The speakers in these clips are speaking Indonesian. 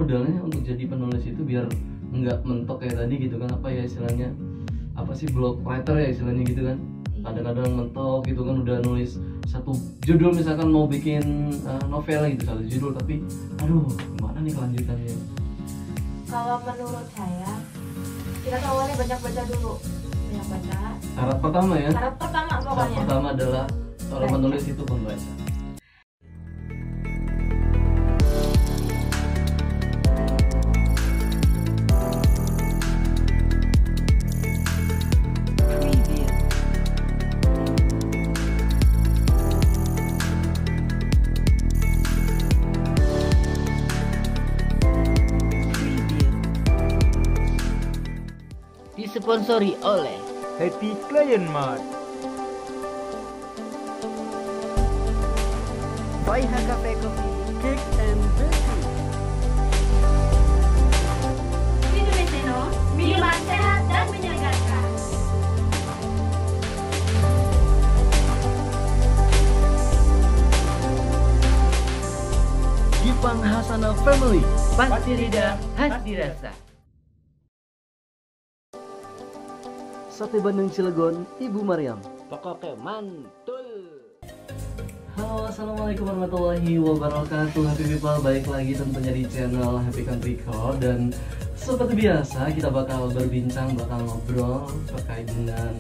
modalnya untuk jadi penulis itu biar nggak mentok kayak tadi gitu kan, apa ya istilahnya, apa sih, block writer ya istilahnya gitu kan. Kadang-kadang mentok gitu kan, udah nulis satu judul misalkan mau bikin novel gitu, satu judul, tapi aduh gimana nih kelanjutannya. Kalau menurut saya, kita tuh awalnya banyak baca dulu, banyak baca. Syarat pertama ya, Syarat pertama syarat pokoknya. pertama adalah kalau menulis itu pembaca. Disponsori oleh Happy Client Mart, Faiha Cafe Coffee, Cake and Bakery, Minuman Seno, minuman sehat dan menyegarkan. Gipang Hasana Family. pasti lidah, khas dirasa. Sate Bandeng Cilegon, Ibu Maryam. Pokoknya mantul. Halo, assalamualaikum warahmatullahi wabarakatuh. Happy people, balik lagi tentunya di channel Happy Country Core. Dan seperti biasa kita bakal berbincang, bakal ngobrol terkait dengan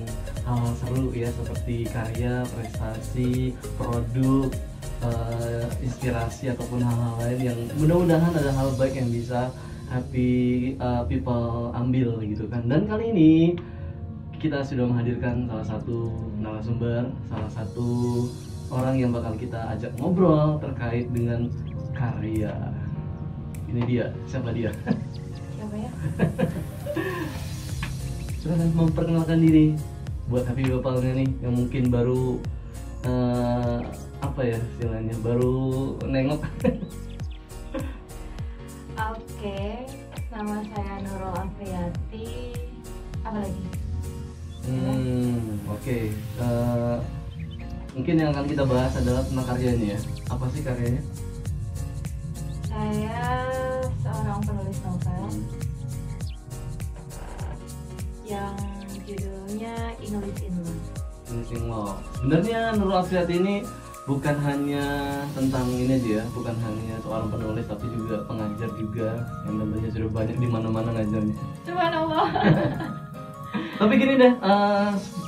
hal-hal seru ya, seperti karya, prestasi, produk, inspirasi ataupun hal-hal lain yang mudah-mudahan ada hal baik yang bisa happy people ambil gitu kan. Dan kali ini kita sudah menghadirkan salah satu narasumber, salah satu orang yang bakal kita ajak ngobrol terkait dengan karya. Ini dia, siapa dia? Siapa ya? Silakan memperkenalkan diri buat happy people-nya nih yang mungkin baru apa ya istilahnya, baru nengok. Oke, nama saya Nurul Afriyati. Apa lagi? Oke. Mungkin yang akan kita bahas adalah tentang karyanya ya. Apa sih karyanya? Saya seorang penulis novel yang judulnya English in Love. Finishing Law. Sebenarnya Nurul Afriyati ini bukan hanya tentang ini aja ya, bukan hanya seorang penulis tapi juga pengajar juga, yang tentunya sudah banyak di mana-mana ngajarnya. Subhanallah. Tapi gini deh,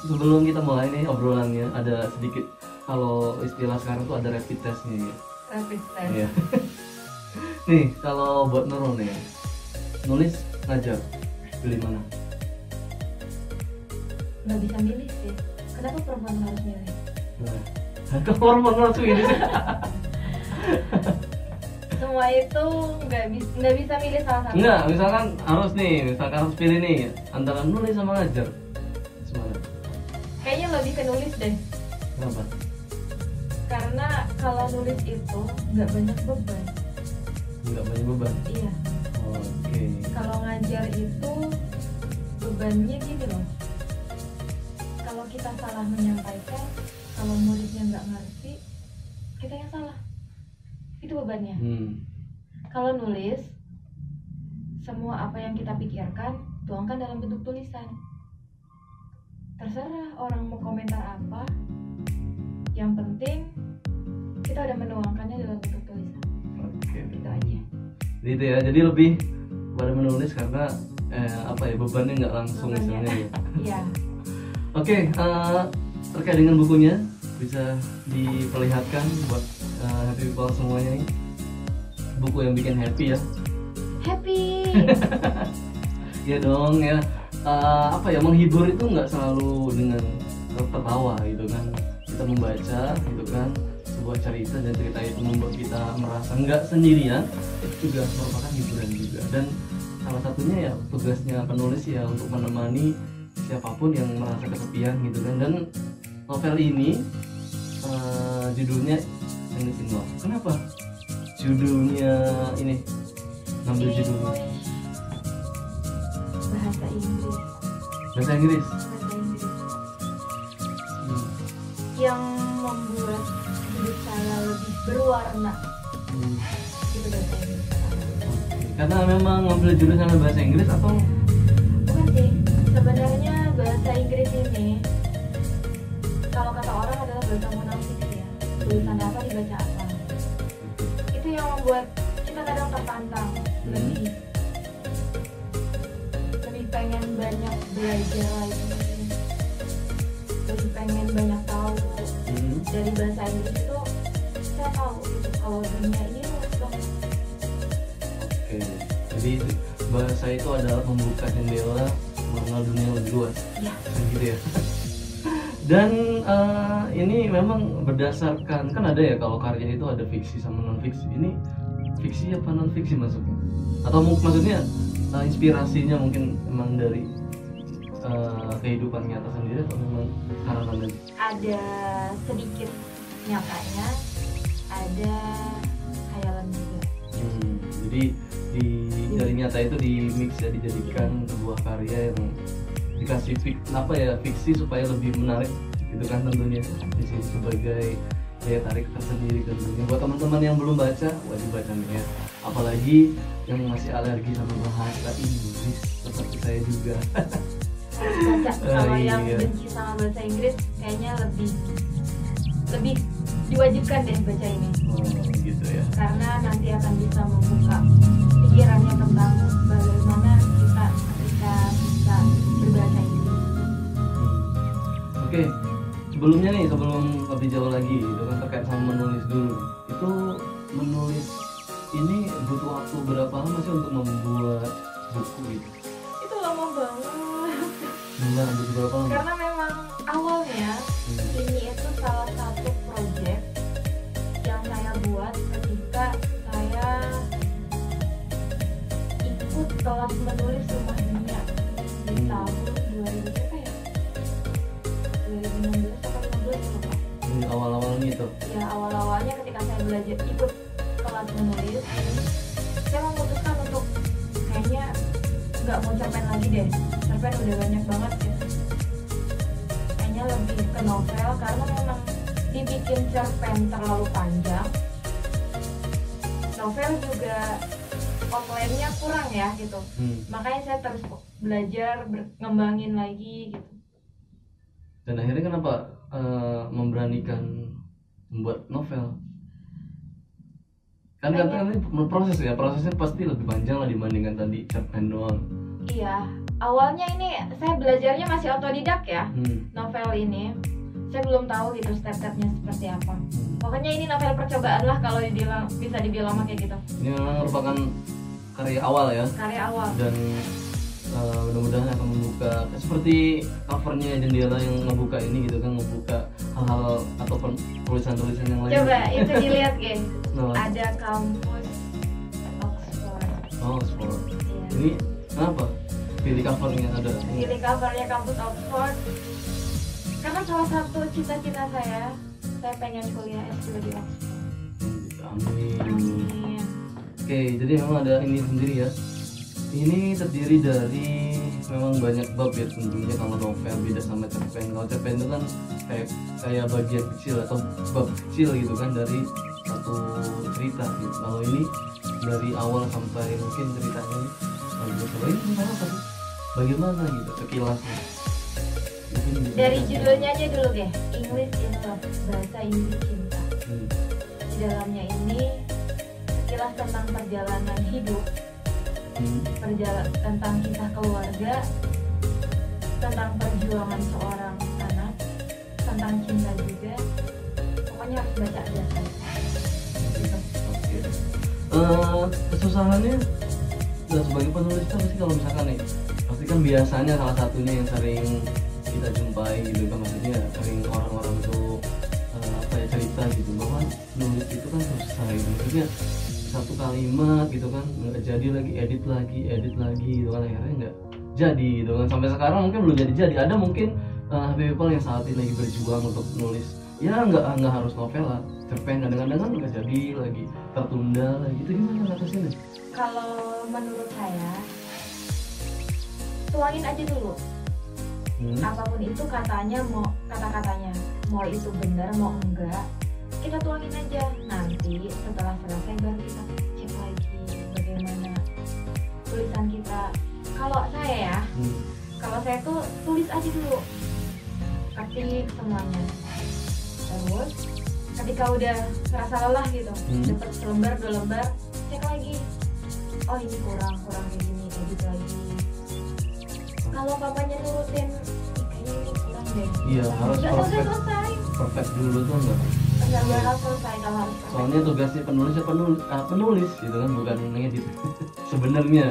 sebelum kita mulai nih obrolannya, ada sedikit, kalau istilah sekarang tuh ada rapid testnya ya. Rapid test. Iya. Nih, kalau buat Nurul nih, nulis, ngajar, pilih mana? Nggak bisa milih sih. Kenapa perempuan harus milih? Ke hormon langsung ini sih. Semua itu nggak bisa milih salah satu. Enggak, misalkan harus pilih nih antara nulis sama ngajar. Semuanya. Kayaknya lebih ke nulis deh. Kenapa? Karena kalau nulis itu nggak banyak beban. Enggak banyak beban. Iya. Oke. Kalau ngajar itu bebannya gini loh. Kalau kita salah menyampaikan, kalau muridnya nggak ngerti, kita yang salah. Itu bebannya. Kalau nulis, semua apa yang kita pikirkan tuangkan dalam bentuk tulisan. Terserah orang mau komentar apa, yang penting kita udah menuangkannya dalam bentuk tulisan. Oke. Gitu aja. Gitu ya. Jadi lebih pada menulis karena apa ya, bebannya nggak langsung Bebannya. misalnya ya. Iya. Oke, terkait dengan bukunya bisa diperlihatkan buat happy people semuanya nih. Buku yang bikin happy ya. Happy. Ya dong ya. Apa ya, menghibur itu nggak selalu dengan tertawa gitu kan. Kita membaca gitu kan sebuah cerita, dan cerita itu membuat kita merasa nggak sendirian, itu juga merupakan hiburan juga. Dan salah satunya ya tugasnya penulis ya untuk menemani siapapun yang merasa kesepian gitu kan. Dan novel ini judulnya English in Love. Kenapa judulnya ini ngambil judulnya Bahasa Inggris. bahasa Inggris? Bahasa Inggris. Yang membuat hidup saya lebih berwarna. Itu bahasa Inggris. Karena memang ngambil jurusan bahasa Inggris atau Bukan sih, sebenarnya bahasa Inggris ini kalau kata orang adalah bahasa munafik ya. Tulisan apa dibaca apa. Itu yang membuat kita kadang tertantang lebih pengen banyak belajar lagi, lebih pengen banyak tahu dari bahasa Inggris itu. Saya tahu gitu, kalau dunia ini luas banget. Oke, jadi bahasa itu adalah membuka jendela mengenal dunia yang lebih luas. Ya. Gitu ya. Dan ini memang berdasarkan, kan ada ya kalau karya itu ada fiksi sama non fiksi. Ini fiksi apa non fiksi maksudnya? Atau maksudnya inspirasinya mungkin memang dari kehidupan nyata sendiri atau memang harapan dari? Ada sedikit nyatanya, ada khayalan juga. Jadi dari nyata itu di mix ya, dijadikan sebuah karya yang dikasih fiksi supaya lebih menarik gitu kan tentunya, di sini sebagai daya tarik tersendiri tentunya. Buat teman-teman yang belum baca, wajib baca nih ya, apalagi yang masih alergi sama bahasa Inggris seperti saya juga. Baca. Kalau yang Iya. benci sama bahasa Inggris kayaknya lebih diwajibkan deh baca ini, Gitu ya. karena nanti akan bisa membuka pikirannya tentang bagaimana kita ketika bisa berbahasa Inggris. Oke, sebelum lebih jauh lagi itu kan terkait sama menulis dulu. Itu menulis ini butuh waktu berapa lama sih untuk membuat buku gitu? Itu lama banget. Butuh berapa lama? Karena memang awalnya ini itu salah satu project yang saya buat ketika saya ikut kelas menulis Rumah Dunia di tahun 2000 berapa ya? 2016 atau 2015 lupa. Awal-awalnya itu. Ya awal-awalnya ketika saya belajar ikut kelas menulis, saya memutuskan untuk kayaknya nggak mau cerpen lagi deh. Cerpen udah banyak banget ya. Kayaknya lebih ke novel karena memang dibikin cerpen terlalu panjang. Novel juga outline-nya kurang ya gitu. Makanya saya terus belajar, ngembangin lagi gitu. Dan akhirnya kenapa memberanikan membuat novel? Kan katanya prosesnya pasti lebih panjang lah dibandingkan tadi cerpen doang. Iya, awalnya ini saya belajarnya masih otodidak ya. Novel ini saya belum tahu gitu step-stepnya seperti apa. Pokoknya ini novel percobaan lah kalau bisa dibilang kayak gitu. Ini memang merupakan karya awal ya. Karya awal. Dan mudah-mudahan akan membuka seperti covernya jendela yang ngebuka ini gitu kan, ngebuka hal-hal atau tulisan-tulisan yang lain. Coba itu dilihat guys. Nah, Ada kampus Oxford. Oxford. Iya. Ini kenapa pilih covernya ada? Pilih covernya kampus Oxford karena salah satu cita-cita saya pengen kuliah S2 di Oxford. Amin. Amin. Oke, jadi memang ada ini sendiri ya. Ini terdiri dari memang banyak bab ya tentunya. Kalau novel beda sama cerpen. Kalau cerpen itu kan kayak bagian kecil atau bab kecil gitu kan dari satu cerita gitu. Kalau ini dari awal sampai mungkin ceritanya ini tentang apa sih? Bagaimana gitu sekilasnya? Mungkin Dari judulnya aja dulu deh, English in Love, bahasa Inggris cinta. Di dalamnya ini sekilas tentang perjalanan hidup, tentang kisah keluarga, tentang perjuangan seorang anak, tentang cinta juga. Pokoknya harus baca aja. Kesusahannya sebagai penulis kan pasti kalau misalkan nih, pasti kan biasanya salah satunya yang sering kita jumpai gitu kan, maksudnya sering orang-orang tuh cerita gitu bahwa nulis itu kan susah gitu, maksudnya satu kalimat gitu kan nggak jadi lagi, edit lagi gitu kan, akhirnya nggak jadi gitu kan. Sampai sekarang mungkin belum jadi. Ada mungkin people yang saat ini lagi berjuang untuk nulis, ya nggak harus novel lah, cerpen kadang-kadang kan nggak jadi lagi, tertunda lagi. Itu gimana atasnya? Kalau menurut saya, tuangin aja dulu. Apapun itu kata-katanya mau itu benar mau enggak, kita tuangin aja. Nanti setelah selesai baru kita cek lagi bagaimana saya tuh tulis aja dulu, ketik semuanya. Terus ketika udah merasa lelah gitu, dapat selembar 2 lembar, cek lagi. Oh ini kurang kayak gini, kayak gitu lagi. Kalau papanya nurutin, kayaknya ini kurang deh. Iya, harus Nggak selesai. perfect dulu tuh enggak. Nggak bakal selesai kalau harus perfect. Soalnya tugasnya penulis gitu kan, bukan ngedit. Sebenarnya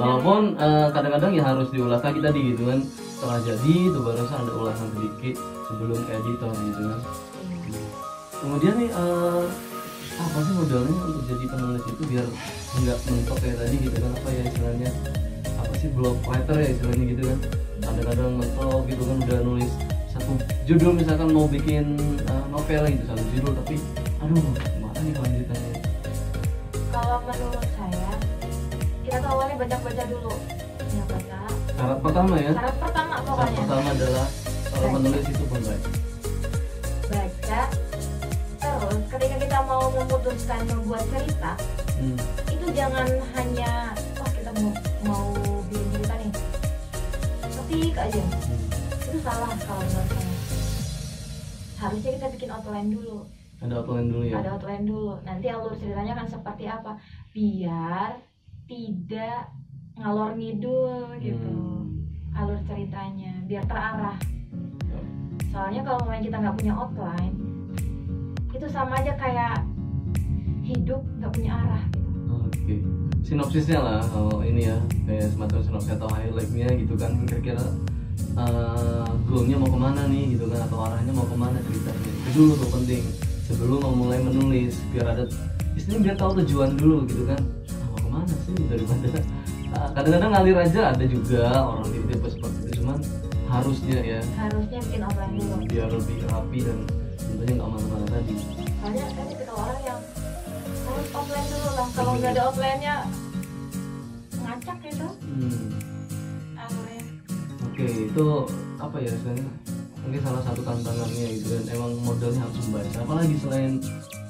walaupun kadang-kadang ya harus diulas lagi tadi gitu kan, setelah jadi itu baru ada ulasan sedikit sebelum editor gitu kan. Kemudian nih apa sih modalnya untuk jadi penulis itu biar nggak mentok kayak tadi gitu kan, apa ya istilahnya, apa sih, blog writer ya istilahnya gitu kan, kadang-kadang mentok gitu kan, udah nulis satu judul misalkan mau bikin novel gitu, satu judul tapi aduh gimana nih kelanjutannya. Kalau menurut saya, kita tuh awalnya baca dulu. Ya baca. Syarat pertama ya, Syarat pertama syarat pokoknya. pertama adalah kalau menulis itu pun baca. Baca. Terus ketika kita mau memutuskan membuat cerita, itu jangan hanya kita mau bikin cerita nih, ketik aja. Itu salah kalau menurut saya. Harusnya kita bikin outline dulu. Ada outline dulu ya. Ada outline dulu. Nanti alur ceritanya akan seperti apa, biar tidak ngalor ngidul gitu. Alur ceritanya biar terarah. Soalnya kalau kita nggak punya outline, itu sama aja kayak hidup nggak punya arah gitu. Oke. Sinopsisnya lah kalau ini ya, kayak semacam sinopsis atau highlightnya gitu kan, kira-kira goalnya mau kemana nih gitu kan, atau arahnya mau kemana ceritanya. Itu dulu tuh penting sebelum memulai menulis, biar ada istilahnya, biar tahu tujuan dulu gitu kan, mau kemana sih, daripada kadang-kadang ngalir aja. Ada juga orang tipe-tipe seperti itu, cuman harusnya ya Harusnya bikin outline dulu. biar lebih rapi dan tentunya nggak mana-mana tadi. Soalnya kan tipikal orang yang harus outline dulu lah. Kalau nggak ada outline-nya ngacak gitu alurnya. Oke, itu apa ya istilahnya, mungkin salah satu tantangannya gitu kan, emang modalnya harus membaca, apalagi selain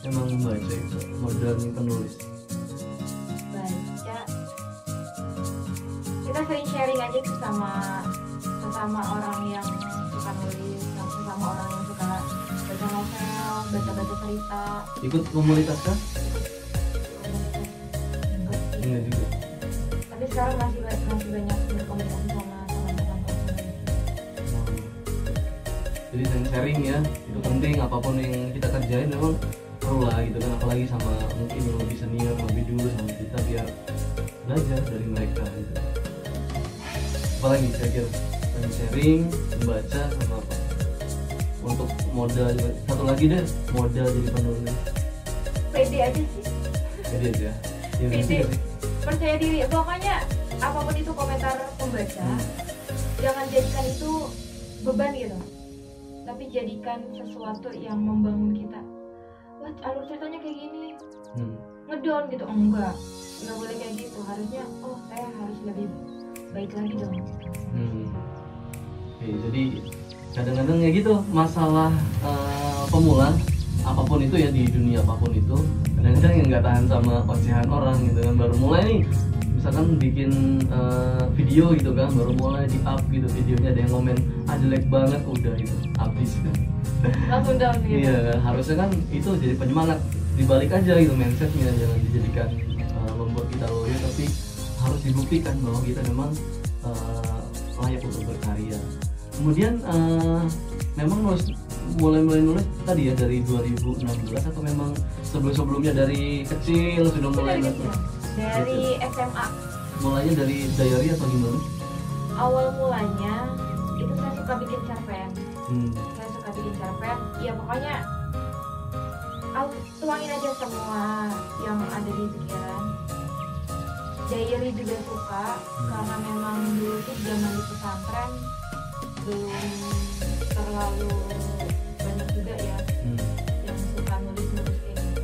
emang membaca itu modalnya penulis. Baca, kita sering sharing aja sesama orang yang suka nulis, sesama orang yang suka baca novel, baca cerita. Ikut komunitas kan? Enggak juga. Tapi sekarang masih banyak berkomunikasi sama teman-teman. Jadi sharing ya, itu penting. Apapun yang kita kerjain memang perlu lah gitu kan, apalagi sama mungkin yang lebih senior, lebih dulu sama kita, biar belajar dari mereka gitu. Apalagi kira-kira sharing, membaca, sama apa? Untuk modal juga. Satu lagi deh, modal jadi penulis. Pede aja sih. Jadi aja. Ya, Pede. gitu sih. Percaya diri. Pokoknya apapun itu komentar pembaca, jangan jadikan itu beban gitu. Tapi jadikan sesuatu yang membangun kita. Wah, alur ceritanya kayak gini. Ngedown gitu. Enggak boleh kayak gitu. Harusnya saya harus lebih baik lagi dong. Oke, jadi kadang-kadang ya gitu, masalah pemula apapun itu ya, di dunia apapun itu kadang-kadang yang nggak tahan sama ocehan orang gitu kan, baru mulai nih misalkan bikin video gitu kan, baru mulai di up gitu videonya, ada yang komen jelek banget, udah itu habis kan. Langsung down gitu. Iya kan, harusnya kan itu jadi penyemangat, dibalik aja gitu mindsetnya, jangan dijadikan membuat kita loyo, tapi harus dibuktikan bahwa kita memang layak untuk berkarya. Kemudian memang mulai nulis tadi ya dari 2016 atau memang sebelumnya dari kecil sudah mulai Dari nulis? kecil. Dari SMA. Mulainya dari diary atau gimana? Awal mulanya itu saya suka bikin cerpen. Saya suka bikin cerpen. Ya pokoknya tuangin aja semua yang ada di pikiran. Diary juga suka karena memang dulu tuh zaman di pesantren belum terlalu banyak juga ya yang suka nulis kayak gitu.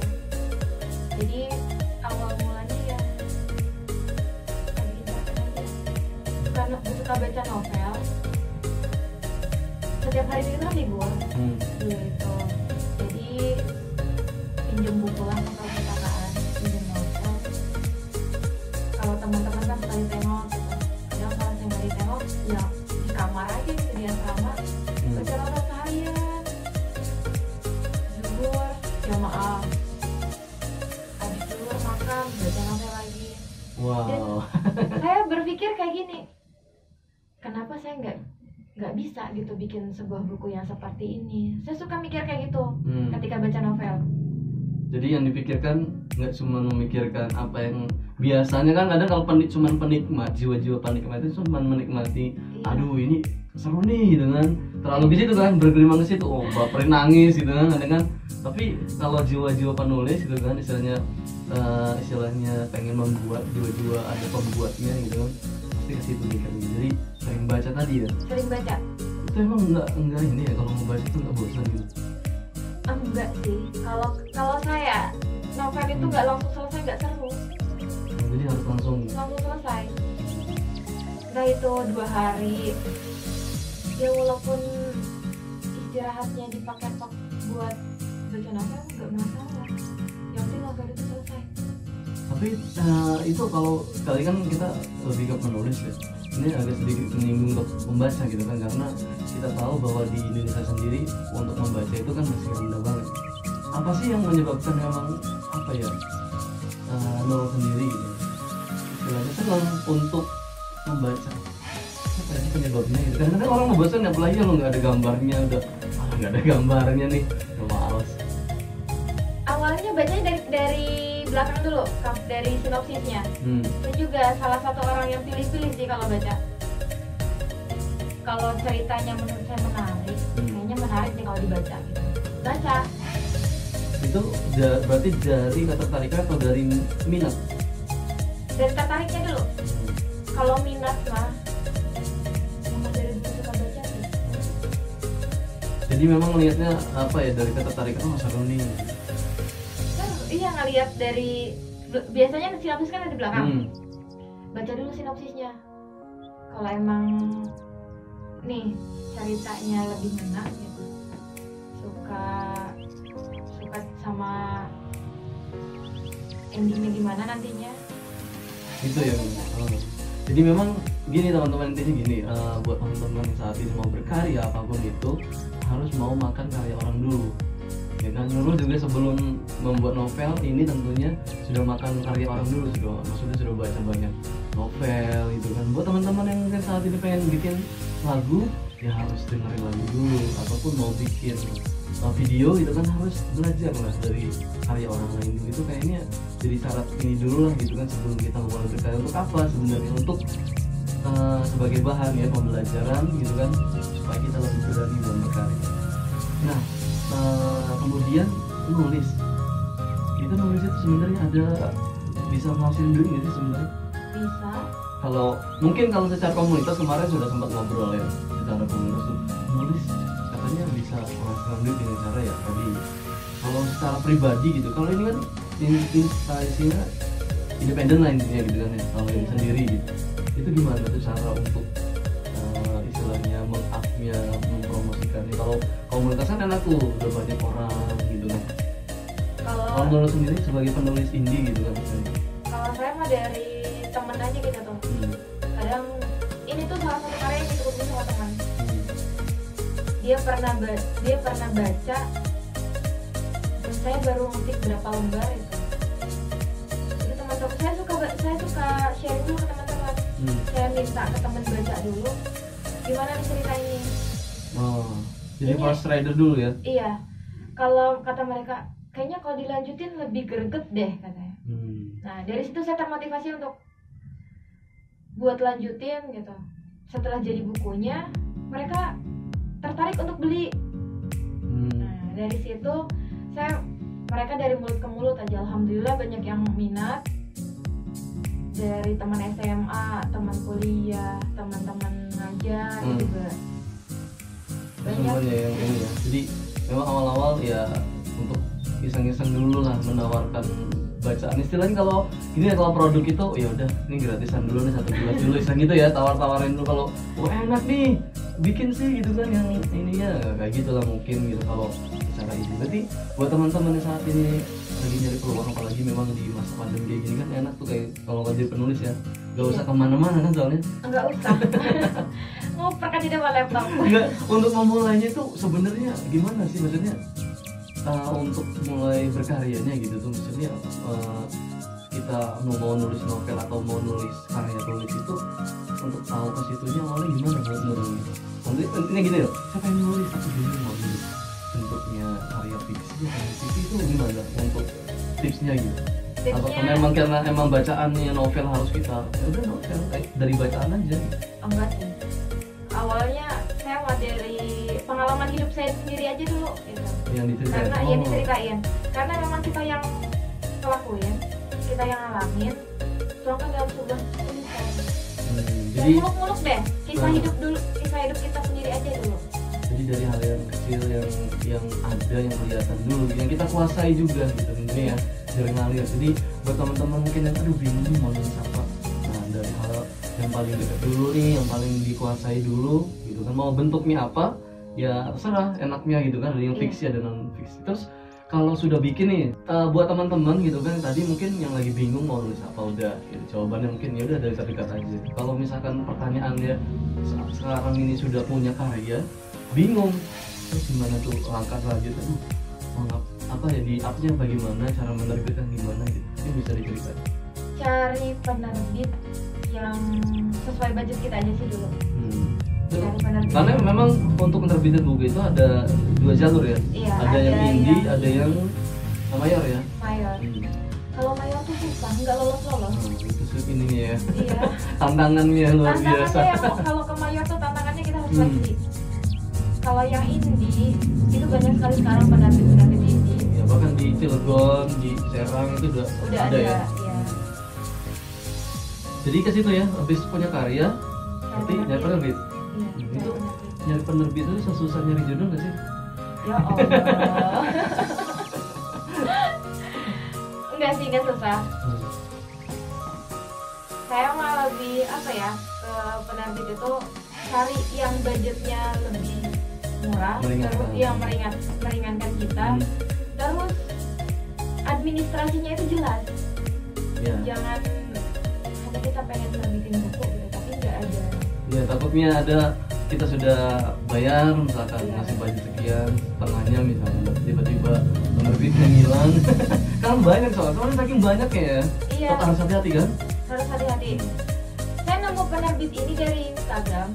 Jadi awal mulanya ya bikin cerpen aja. Karena suka baca novel. Setiap hari itu kan libur dulu itu. Jadi pinjam buku lah ke perpustakaan, pinjam novel. Kalau teman-teman kan sekali tengok gitu. Kadang kalau saya nggak ditengok ya di kamar asrama baca novel seharian, zuhur jamaah, habis zuhur makan baca novel lagi. Wow. Saya berpikir kayak gini, kenapa saya nggak bisa gitu bikin sebuah buku yang seperti ini. Saya suka mikir kayak gitu ketika baca novel. Jadi yang dipikirkan nggak cuma memikirkan apa yang biasanya kan kadang kalau cuman penikmat, jiwa-jiwa penikmat itu cuma menikmati, aduh ini seru nih gitu kan, terlalu di situ kan, bergelimang ke situ, oh baperin nangis gitu kan, kadang kan. Tapi kalau jiwa-jiwa penulis gitu kan, istilahnya pengen membuat, jiwa-jiwa ada pembuatnya gitu kan, pasti ke situ nih kan. Jadi sering baca tadi ya. Sering baca. Itu emang enggak ini ya, kalau membaca itu enggak bosan gitu. Enggak sih. Kalau saya novel itu nggak langsung selesai, nggak seru. Jadi harus langsung Selesai. Entah itu 2 hari. Ya walaupun istirahatnya dipakai buat baca novel nggak masalah. Yang penting novel itu selesai. Tapi itu kalau kali kan kita lebih ke penulis ya. Ini agak sedikit menyinggung untuk membaca gitu kan, karena kita tahu bahwa di Indonesia sendiri untuk membaca itu kan masih rendah banget. Apa sih yang menyebabkan memang apa ya Nurul sendiri gitu, istilahnya senang untuk membaca? Apa sih penyebabnya gitu? Kadang-kadang orang membosan apalagi kalau nggak ada gambarnya, udah nggak ada gambarnya nih, udah males. Awalnya bacanya dari belakang dulu, dari sinopsisnya. Saya juga salah satu orang yang pilih-pilih sih kalau baca. Kalau ceritanya menurut saya menarik, kayaknya menarik nih kalau dibaca gitu. Baca. Itu berarti dari ketertarikan atau dari minat? Dari tertariknya dulu. Kalau minat mah memang dari dulu suka baca sih. Jadi memang lihatnya apa ya, dari ketertarikan, oh seru nih. Iya, ngeliat dari biasanya sinopsis kan ada di belakang. Baca dulu sinopsisnya. Kalau emang nih ceritanya lebih ngena gitu, suka sama endingnya gimana nantinya. Gitu ya. Jadi memang gini teman-teman, intinya gini, buat teman-teman yang saat ini mau berkarya apapun itu harus mau makan karya orang dulu. Ya kan, Nurul juga sebelum membuat novel ini tentunya sudah makan karya orang dulu, maksudnya sudah baca banyak novel gitu kan. Buat teman-teman yang mungkin saat ini pengen bikin lagu, ya harus dengerin lagu dulu, ataupun mau bikin video itu kan harus belajar lah dari karya orang lain. Itu kayaknya jadi syarat ini dulu lah gitu kan, sebelum kita mulai berkarya. Untuk apa sebenarnya? Untuk sebagai bahan ya, pembelajaran gitu kan, supaya kita lebih berani dalam berkarya. Nah, kemudian nulis itu sebenarnya ada bisa menghasilkan duit nggak sih sebenarnya? Bisa. Kalau secara komunitas kemarin sudah sempat ngobrol ya, secara komunitas tuh nulis katanya bisa menghasilkan duit dengan cara ya tadi. Kalau secara pribadi gitu, kalau ini kan instansinya independen lah intinya gitu kan ya, kalau ini sendiri gitu. Itu gimana tuh cara untuk istilahnya meng-up-nya, mempromosikannya? Kalau komunitas kan enak tuh, udah banyak orang gitu kan. Kalau Nurul sendiri sebagai penulis indie gitu kan misalnya. Kalau saya mah dari temen aja gitu tuh. Kadang ini tuh salah satu karya yang ditulis sama teman. Dia pernah baca dan saya baru ngetik berapa lembar itu. Jadi teman-teman saya suka sharing dulu ke teman-teman. Saya minta ke teman baca dulu gimana nih cerita ini. Oh, jadi first rider dulu ya? Iya. Kalau kata mereka kayaknya kalau dilanjutin lebih greget deh katanya. Nah dari situ saya termotivasi untuk buat lanjutin gitu. Setelah jadi bukunya mereka tertarik untuk beli. Nah dari situ mereka dari mulut ke mulut aja, alhamdulillah banyak yang minat. Dari teman SMA, teman kuliah, teman-teman ngajar juga banyak. Semuanya yang ini ya. Jadi memang awal-awal ya untuk iseng-iseng dulu lah menawarkan bacaan. Istilahnya kalau gini ya, kalau produk itu ya udah ini gratisan dulu nih, 1 gelas dulu iseng gitu ya, tawar-tawarin dulu. Kalau enak nih bikin sih gitu kan, yang ininya kayak gitu lah mungkin gitu kalau secara ini. Berarti buat teman-teman yang saat ini lagi nyari peluang, apalagi memang di masa pandemi kayak gini kan enak tuh, kayak kalau jadi penulis ya Gak usah kemana-mana kan soalnya. Enggak usah. Ngoper kan di depan laptop. Enggak, untuk memulainya itu sebenarnya gimana sih maksudnya? Untuk mulai berkaryanya gitu tuh maksudnya kita mau nulis novel atau mau nulis karya tulis itu untuk tahu ke situnya awalnya gimana menurut gitu. Nanti intinya gini loh, saya pengen nulis tapi bingung mau nulis bentuknya karya fiksi atau fiksi itu gimana untuk tipsnya gitu? Atau memang karena emang bacaannya novel harus kita ya udah novel dari bacaan aja? Enggak sih. Awalnya saya mau dari pengalaman hidup saya sendiri aja dulu gitu. Yang diceritain. Karena yang diceritain. Karena memang kita yang ngelakuin, kita yang ngalamin, tuangkan dalam sebuah tulisan. Jadi muluk-muluk deh, kisah hidup dulu, kisah hidup kita sendiri aja dulu. Jadi dari hal yang kecil yang ada yang kelihatan dulu, yang kita kuasai juga gitu ini ya, dari ngalir. Jadi buat teman-teman mungkin yang aduh bingung nih mau nulis apa, nah dari hal yang paling dekat dulu nih, yang paling dikuasai dulu gitu kan, mau bentuknya apa ya terserah enaknya gitu kan, ada yang fiksi ada non fiksi. Terus kalau sudah bikin nih buat teman-teman gitu kan, tadi mungkin yang lagi bingung mau nulis apa udah gitu, jawabannya mungkin ya udah dari terdekat aja. Kalau misalkan pertanyaannya sekarang ini sudah punya karya bingung terus gimana tuh langkah selanjutnya apa ya di upnya bagaimana, cara menerbitkan gimana gitu, ini bisa diceritain. Cari penerbit yang sesuai budget kita aja sih dulu. Cari penerbit. Karena memang untuk menerbitin buku itu ada dua jalur ya, Iya, ada yang indie, ada yang mayor ya. Mayor. Kalau mayor tuh susah, nggak lolos. Itu ininya ya. Iya. Tantangannya luar biasa. Tantangannya kalau ke mayor tuh tantangannya kita harus seleksi. Kalau yang indie itu banyak sekali sekarang penerbit indie. Ya bahkan di Cilegon, di Serang itu udah ada ya. Iya. Jadi ke situ ya, habis punya karya, nanti nyari penerbit. Iya. Itu nyari penerbit itu susah nyari judul nggak sih? Ya Allah. Enggak sih, enggak susah. Saya malah lebih apa ya, ke penerbit itu cari yang budgetnya lebih murah, terus yang meringankan kita, terus administrasinya itu jelas. Ya. Jangan hanya kita pengen terbitin buku gitu, tapi nggak ada. Ya takutnya ada kita sudah bayar misalkan ngasih budget sekian, setengahnya misalnya tiba-tiba penerbitnya hilang. Kan banyak soalnya saking banyaknya ya. Iya. Tetap harus hati-hati kan? Harus hati-hati. Saya nemu penerbit ini dari Instagram.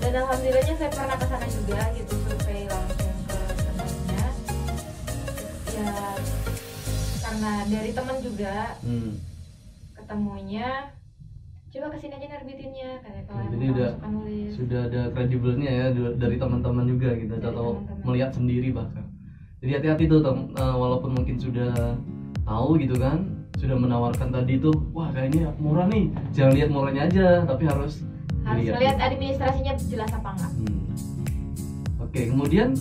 Dan alhamdulillahnya saya pernah ke sana juga gitu, survei langsung ke temannya. Ya karena dari teman juga ketemunya, coba kesini aja nerbitinnya katanya, kalau jadi sudah ada kredibelnya ya dari teman-teman juga gitu, atau melihat sendiri bahkan. Jadi hati-hati tuh walaupun mungkin sudah tahu gitu kan, sudah menawarkan tadi tuh, wah kayaknya murah nih, jangan lihat murahnya aja, tapi harus melihat administrasinya jelas apa enggak. Oke, kemudian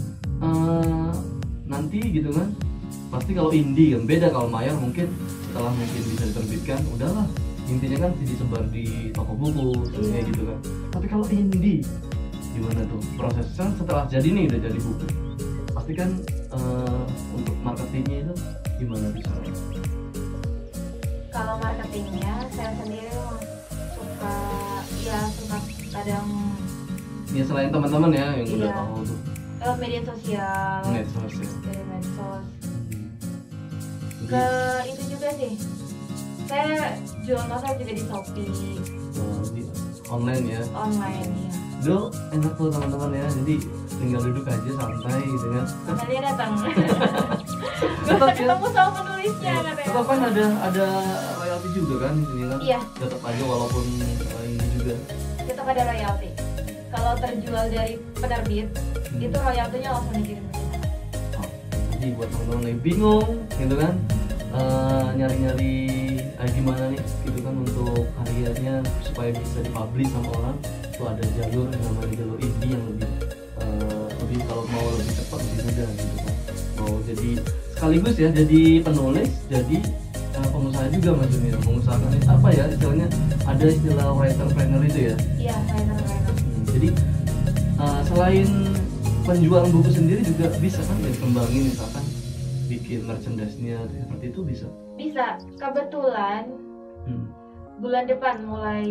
nanti gitu kan, pasti kalau indie kan beda, kalau mayor mungkin setelah mungkin bisa diterbitkan, udahlah intinya kan disebar di toko buku kayak gitu kan. Tapi kalau indie gimana tuh prosesnya setelah jadi nih, udah jadi buku, pasti kan untuk marketingnya itu gimana bisa? Kalau marketingnya saya sendiri suka kadang ya selain teman-teman ya yang udah tahu tuh lewat media sosial, medsos ya, dari medsos. Ke itu juga sih, saya jual novel juga di Shopee, di online ya. Online ya. Duh, enak tuh teman-teman ya, jadi tinggal duduk aja santai gitu kan. Dia datang. Tetap ya, ketemu sama penulisnya katanya. tetap kan ada royalti juga kan di sini kan. Iya. Tetap aja walaupun ini juga. Tetap ada royalti. Kalau terjual dari penerbit, itu royaltinya langsung dikirim ke kita. Jadi buat teman-teman yang bingung gitu kan, nyari-nyari gimana nih gitu kan untuk karyanya supaya bisa dipublish sama orang, itu ada jalur yang namanya jalur indie yang lebih kalau mau lebih cepat lebih mudah gitu kan. Mau jadi sekaligus ya jadi penulis, jadi pengusaha juga maksudnya, mengusahakan apa ya istilahnya, ada istilah writer-planner itu ya. Iya, writer-planner. Jadi selain penjualan buku sendiri juga bisa kan dikembangin, misalkan bikin merchandise-nya seperti itu bisa. Bisa. Kebetulan bulan depan mulai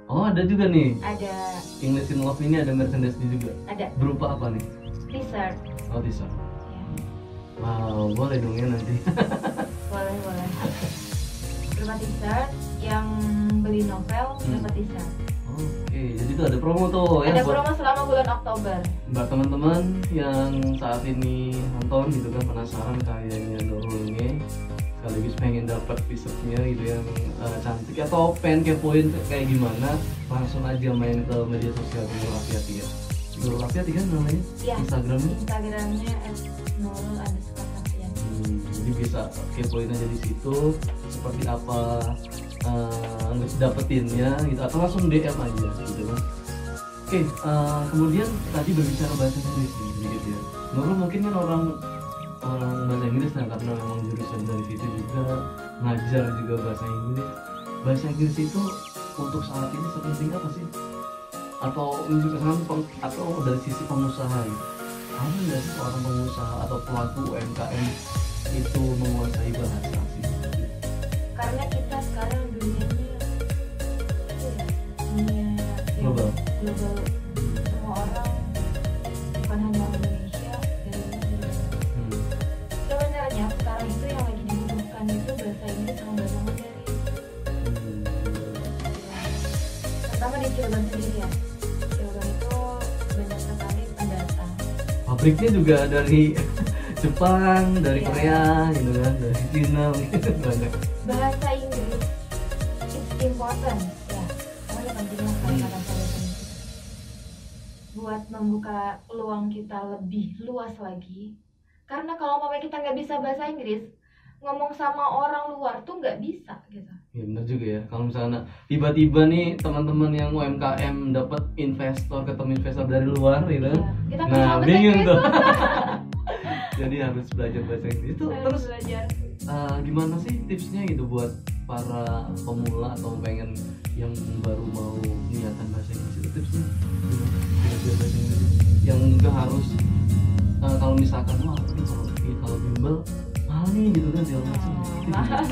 Oh, ada juga nih. ada English in Love ini ada merchandise juga. ada Berupa apa nih? t-shirt. Oh, t-shirt. Ya, Wow, boleh dong ya nanti. boleh. Berupa t-shirt, yang beli novel dapat t-shirt. Oke, jadi itu ada promo tuh ya Ada buat promo selama bulan Oktober. teman-teman yang saat ini nonton gitu kan, penasaran kayaknya Nurul ini sekaligus pengen dapat t-shirtnya gitu yang cantik atau pengen kepoin kayak gimana, langsung aja main ke media sosial Nurul Afiati ya. Nurul Afiati kan namanya? Iya. Instagramnya? Instagramnya @nurul_safian. Jadi bisa kepoin aja di situ seperti apa dapetinnya gitu, atau langsung DM aja gitu kan. Oke, kemudian tadi berbicara bahasa Inggris nih sedikit ya. Nurul mungkin kan orang bahasa Inggris nah, karena memang jurusan dari situ juga, ngajar juga bahasa Inggris. Bahasa Inggris itu untuk saat ini sepenting apa sih? Atau misalkan atau dari sisi pengusaha gitu, ada nggak sih seorang pengusaha atau pelaku UMKM itu menguasai bahasa asing? Karena kita sekarang dunianya dunia Global. global, semua orang bukan hanya orang Indonesia dari luar juga. Sebenarnya sekarang itu yang lagi dibutuhkan itu bahasa Inggris sama bahasa Mandarin. Pertama di Cilegon sendiri ya, Cilegon itu banyak sekali pendatang. Pabriknya juga dari Jepang, dari Iya. Korea gitu kan, dari Cina gitu banyak. Bahasa Inggris it's important ya, pokoknya penting lah kalau kata saya ini. Buat membuka peluang kita lebih luas lagi. Karena kalau umpamanya kita nggak bisa bahasa Inggris, ngomong sama orang luar tuh nggak bisa gitu. Ya benar juga ya. Kalau misalnya tiba-tiba nih teman-teman yang UMKM dapat ketemu investor dari luar gitu. Iya. Kita Nah, bahasa bingung Inggris tuh. Jadi harus belajar bahasa Inggris itu. harus Terus belajar. gimana sih tipsnya gitu buat para pemula atau pengen yang baru mau niatan bahasa Inggris itu tipsnya gimana? Belajar bahasa Inggris yang nggak harus kalau misalkan wah ini kalau bimbel mahal nih gitu kan segala macam. Mahal.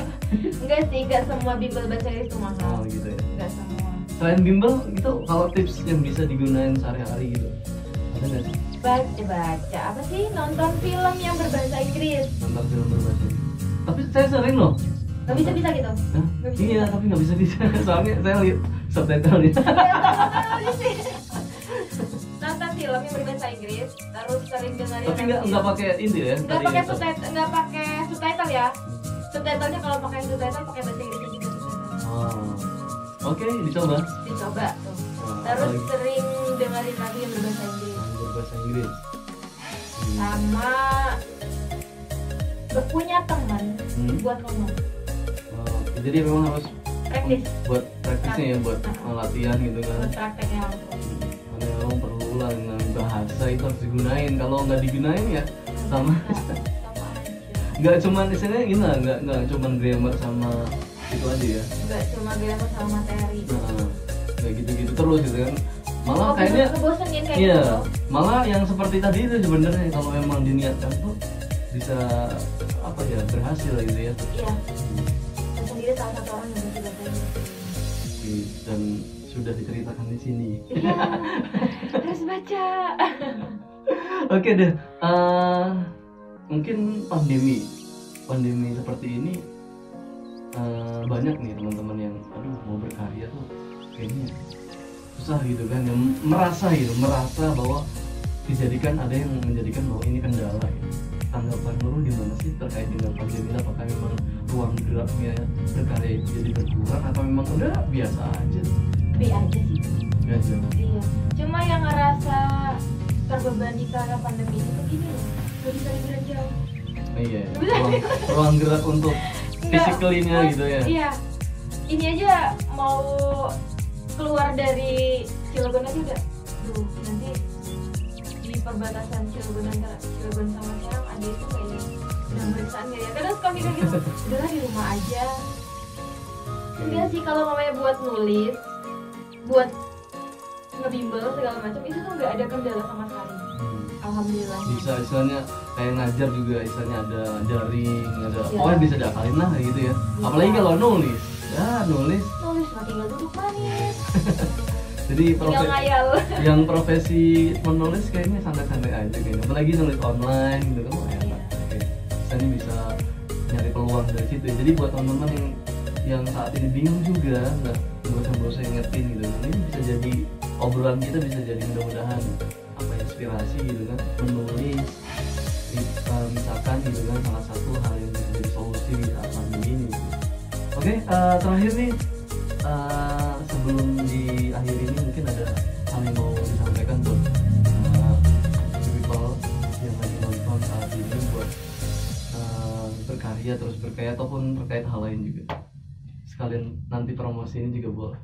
Enggak sih, enggak semua bimbel bahasa Inggris itu mahal. Oh gitu ya. Enggak semua. Selain bimbel gitu, kalau tips yang bisa digunain sehari-hari gitu ada nggak sih? Baca apa sih, nonton film yang berbahasa Inggris. Nonton film berbahasa Inggris. Tapi saya sering loh. Nggak bisa gitu. Hah? Nggak bisa. Iya, tapi nggak bisa soalnya saya lihat subtitle-nya. Nonton film yang berbahasa Inggris, terus sering dengerin Tapi nggak pakai ini ya? nggak tadi pakai itu. subtitle, nggak pakai subtitle ya. Subtitlenya kalau pakai subtitle pakai bahasa Inggris juga. Oh. Oke, dicoba. Dicoba tuh. Nah, Terus apalagi? sering dengerin lagu yang berbahasa Inggris. Berbahasa Inggris. Sama punya teman Hmm. buat ngomong. Oh, jadi memang harus Praktis. buat praktisnya ya, buat latihan gitu kan. Buat prakteknya langsung. Karena memang perlu lah dengan bahasa itu harus digunain. Kalau nggak digunain ya sama Sama aja. nggak cuman istilahnya gini lah, nggak cuman grammar sama itu aja ya. Nggak cuma grammar sama materi. Nah, kayak gitu-gitu terus gitu kan. Malah Oh, kayaknya ngebosenin kayak iya, gitu. malah yang seperti tadi itu sebenarnya kalau memang diniatkan tuh bisa apa ya, berhasil gitu ya. Iya. Saya sendiri salah satu orang yang bisa bahasa Inggris. Oke, dan sudah diceritakan di sini. Iya. Harus baca. Oke deh, mungkin pandemi seperti ini banyak nih teman-teman yang aduh mau berkarya tuh kayaknya susah gitu kan, yang merasa bahwa ada yang menjadikan bahwa ini kendala gitu. Tanggapan Nurul gimana sih terkait dengan pandemi? Apakah memang ruang geraknya berkarya itu jadi berkurang atau memang udah biasa aja? B aja sih. Biasa. Iya. Cuma yang ngerasa terbebani karena pandemi itu gini loh. Gak bisa liburan jauh. Iya, ruang gerak untuk physically-nya gitu ya. Iya. Ini aja mau keluar dari Cilegon aja udah. Duh, nanti di perbatasan Cilegon antara Cilegon sama Serang ada itu kayak udah pemeriksaan nggak ya? Kadang suka mikir gitu. Udahlah di rumah aja. Enggak sih, kalau mamanya buat nulis, buat ngebimbel segala macam itu tuh nggak ada kendala sama sekali. Alhamdulillah. Bisa istilahnya kayak ngajar juga istilahnya ada daring, ada Iya. pokoknya bisa diakalin lah kayak gitu ya. Apalagi kalau nulis, ya nulis Nulis cuma tinggal duduk manis, Jadi tinggal ngayal. yang profesi menulis kayaknya santai-santai aja kayaknya. Apalagi nulis online gitu kan, wah enak. Oke. Kita nih bisa nyari peluang dari situ. Jadi buat teman-teman yang saat ini bingung juga, nggak bosan-bosan ngertiin gitu kan, ini bisa jadi obrolan kita, bisa jadi mudah-mudahan apa inspirasi gitu kan, menulis misalkan gitu kan salah satu hal yang bisa jadi solusi di saat pandemi ini. Oke, terakhir nih sebelum di akhir ini mungkin ada hal yang mau disampaikan buat people yang lagi nonton saat ini buat berkarya terus berkarya ataupun terkait hal lain juga. Sekalian nanti promosi ini juga boleh.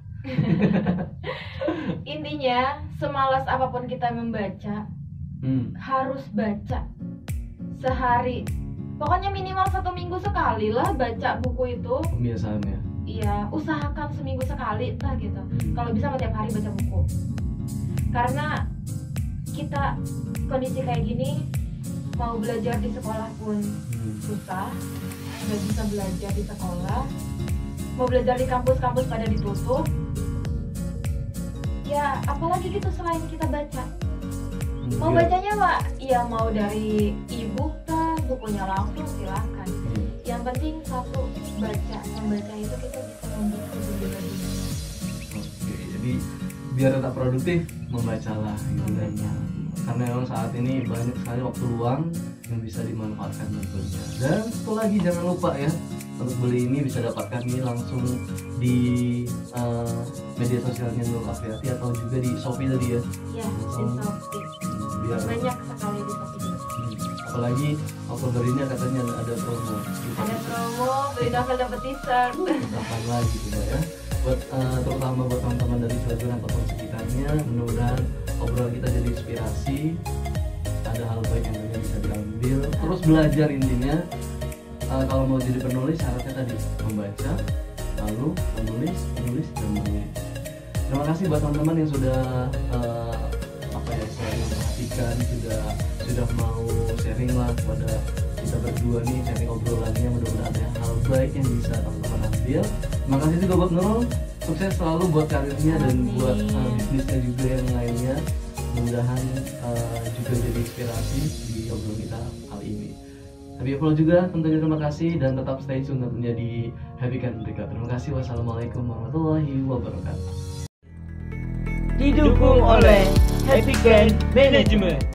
Intinya semalas apapun kita membaca, harus baca sehari, pokoknya minimal 1 minggu sekali lah baca buku itu. Kebiasaan ya. Iya, usahakan seminggu sekali lah gitu. Kalau bisa tiap hari baca buku. Karena kita kondisi kayak gini, mau belajar di sekolah pun susah, nggak bisa belajar di sekolah. Mau belajar di kampus-kampus pada ditutup. Ya, apalagi gitu selain kita baca. Mau bacanya Pak, ya mau dari e-book kah, bukunya langsung silakan. Yang penting satu, membaca itu kita bisa membuat lebih lagi. Oke, jadi biar tetap produktif membacalah gitu kan. Karena memang saat ini banyak sekali waktu luang yang bisa dimanfaatkan tentunya. Dan satu lagi jangan lupa ya, untuk beli ini bisa dapatkan ini langsung di media sosialnya Nurul Afriyati atau juga di Shopee tadi ya. Ya, di Shopee. Biar banyak sekali di Shopee. Apalagi Oktober ini katanya ada promo. Ada promo, beli novel dapat t-shirt. Kapan lagi gitu ya. Buat terutama buat teman-teman dari Cilegon ataupun sekitarnya, mudah-mudahan obrolan kita jadi inspirasi. Ada hal baik yang bisa diambil. Terus belajar intinya. Kalau mau jadi penulis syaratnya tadi membaca, lalu menulis dan menulis. Terima kasih buat teman-teman yang sudah memperhatikan, sudah mau sharing lah kepada kita berdua nih, sharing obrolannya. Mudah-mudahan ada hal baik yang bisa teman-teman ambil. Terima kasih juga buat Nurul, sukses selalu buat karirnya dan buat bisnisnya juga yang lainnya. Mudah-mudahan juga jadi inspirasi di obrolan kita kali ini. Tapi follow juga tentunya, terima kasih dan tetap stay tune tentunya di Happy Can berikut. Terima kasih, wassalamualaikum warahmatullahi wabarakatuh. Didukung oleh Happy Can Management.